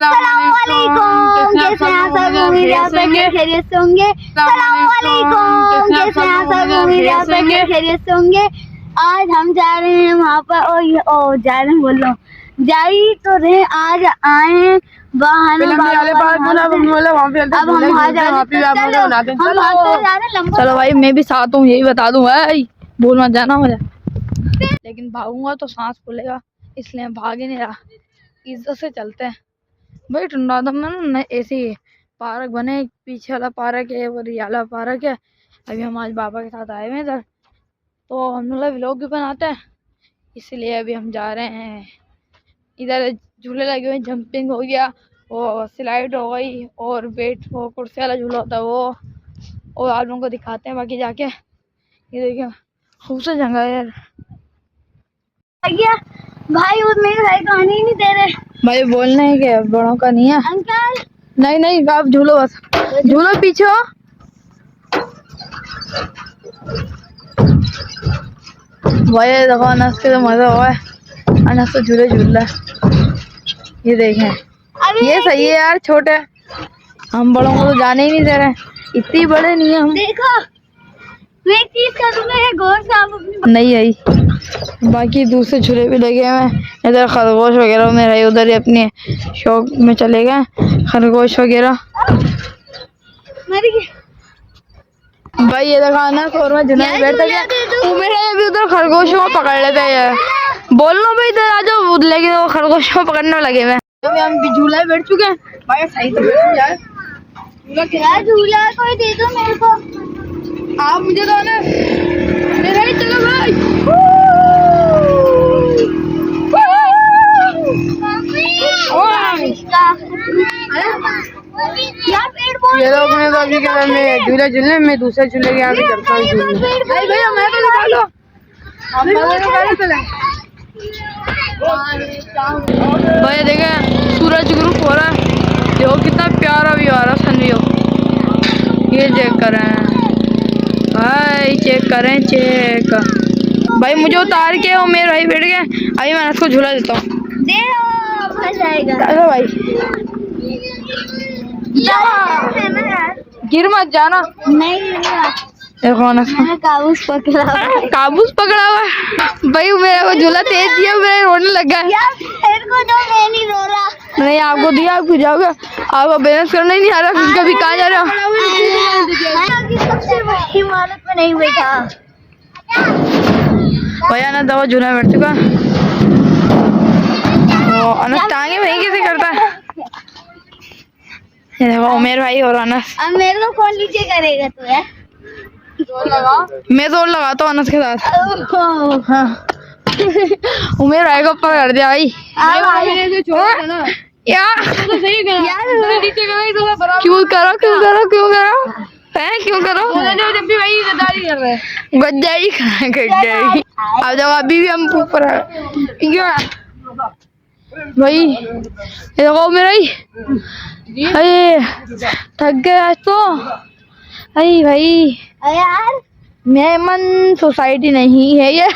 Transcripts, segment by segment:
सलामुअलैकुम, कैसे हैं सब? उम्मीद है आप सब खैरियत से होंगे। सलामुअलैकुम, कैसे हैं सब? उम्मीद है आप सब खैरियत से होंगे। आज हम जा रहे हैं वहाँ पर जा रहे हैं, बोलो जाई तो रहे, आज आए चलो भाई, मैं भी साथ हूँ, यही बता दूं भाई, भूल मत जाना मुझे। लेकिन भागूंगा तो सांस फूलेगा, इसलिए भाग ही नहीं रहा, इज्जत से चलते हैं भाई। टुंडादम में ना ऐसे पार्क बने, पीछे वाला पार्क है वो रियाला पार्क है। अभी हम आज बाबा के साथ आए हुए इधर, तो हम लोग व्लॉग भी बनाते हैं, इसलिए अभी हम जा रहे हैं। इधर झूले लगे हुए, जंपिंग हो गया, वो स्लाइड हो गई, और वेट वो कुर्सी वाला झूला होता है वो, और आप लोगों को दिखाते हैं बाकी जाके। ये देखिए खूबसूरत जगह है यार। भाई वो मेरे भाई को आने ही नहीं दे रहे भाई, बोलने है क्या, बड़ों का नहीं है अंकल। नहीं नहीं, आप झूलो, बस झूलो, पीछे हो। भाई देखो अनस के तो मजा हुआ है, अनस तो झूले झूल रहा है। ये देखें, ये सही है यार, छोटे हम बड़ों को तो जाने ही नहीं दे रहे, इतनी बड़े नहीं है हम। देखो मैं एक चीज करूंगा, ये गौर से आप अपनी नहीं आई। बाकी दूसरे झूले भी लगे हुए हैं, इधर खरगोश वगैरह में रहे, उधर ही अपने शौक में चले गए खरगोश वगैरह। भाई ये देखा ना, और मैं झूले में बैठा गया, मेरे अभी उधर खरगोशों को पकड़ लेते हैं यार। बोल लो भाई इधर आ जाओ, लेकिन वो खरगोशों को पकड़ने में लगे हुए। हम भी झूला में बैठ चुके हैं भाई, सही तो यार झूला कोई दे दो मेरे को, आप मुझे दो ना मेरा ही। चलो भाई, ये लोग ने तो अभी क्या, मैं झूले झूलने में दूसरे झूले के यहाँ भी चलता हूँ। भाई भैया मैं तो दिखा लो, भाई देखे सूरज ग्रुप हो रहा है, देखो कितना प्यारा भी आ रहा सन व्यू। ये चेक करें भाई, चेक करें, चेक भाई। मुझे उतार के वो मेरे भाई बैठ गए, अभी मैं इसको झूला देता हूँ। चलो भाई, गिर मत जाना। नहीं देखो ना, काबूस पकड़ा हुआ भाई, मेरा को झूला तेज दिया, मेरा रोने लगा है। को दो, मैं नहीं रो रहा। नहीं आपको दिया, आप खुद जाओगे, आपको बैलेंस करना ही नहीं आ रहा, कभी कहाँ जा रहे हो। हिमालय में नहीं बैठा भैया ना, दवा झूला बैठ चुका, अनस टांगे वही कैसे करता है। ये देखो उमेर भाई और अनस। अब मेरे को कौन नीचे करेगा तू है? मैं जोर लगाता हूँ अनस के साथ। हाँ उमेर भाई को ऊपर कर दिया भाई। यार क्यों करो जब भी भाई गद्दारी गद्दारी। अब जब अभी भी हम ऊपर भाई, ये देखो मेरा ही, अरे थक गया आज तो। अरे भाई यार, मेमन सोसाइटी नहीं है ये।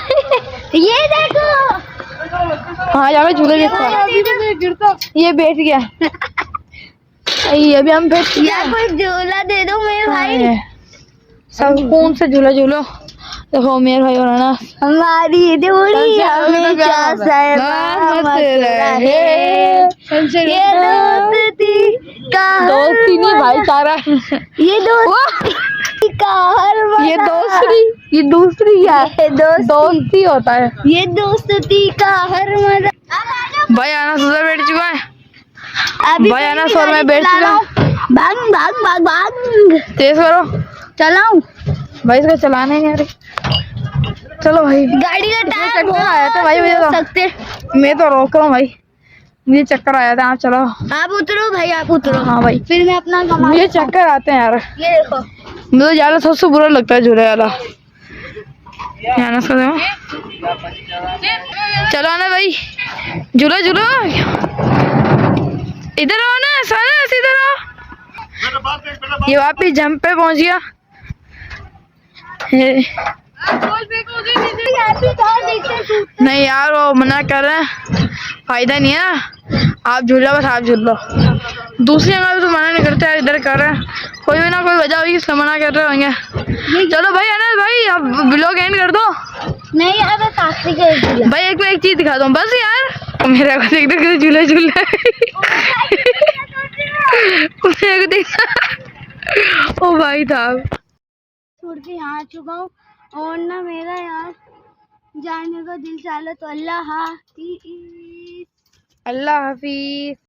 ये देखो, हाँ जाके झूले गिरता, ये बैठ गया। अभी हम बैठ यार, कोई झूला दे दो मेरे भाई, सब कौन से झूला झूलो। देखो मेरे भाई और ना, हमारी दूरी हमेशा सलामत रहे, ये दोस्ती नहीं भाईचारा, ये दोस्ती का हर ये दूसरी क्या है, दोस्ती होता है, ये दोस्ती का हर मजा। भाई आना सुधर बैठ चुका है, भाई आना सोर में बैठ चुका है। भाग भाग भाग भाग, तेज करो, चलाऊं भाई, इसको चलाना है यार। चलो भाई, गाड़ी का टायर चक्कर आया था भाई, मुझे तो सकते, मैं तो रोक रहा हूँ भाई, मुझे चक्कर आया था। आप चलो, आप उतरो भाई, आप उतरो। हाँ भाई, फिर मैं अपना मुझे चक्कर आते हैं यार। ये देखो, मुझे ज्यादा सबसे बुरा लगता है झूले वाला। चलो ना भाई, झूलो इधर आओ ना, सारा इधर आओ। ये वापिस जंप पे पहुंच गया। नहीं यार, वो मना कर रहे हैं, फायदा नहीं है ना, आप झूल लो, बस आप झूल लो। दूसरी जगह तो मना नहीं करते यार, इधर कर रहे हैं। कोई भी ना कोई वजह होगी इसलिए मना कर रहे होंगे। चलो भाई अनस भाई अब ब्लॉग एंड कर दो। नहीं यार बस आखिरी का भाई एक चीज दिखा दो बस यार। मेरा को देख दो झूला झूल रहा है। ओ भाई साहब छोड़ के यहाँ आ चुका हूँ और ना मेरा यार जाने का दिल चाहा तो अल्लाह हाफिज। अल्लाह हाफिज।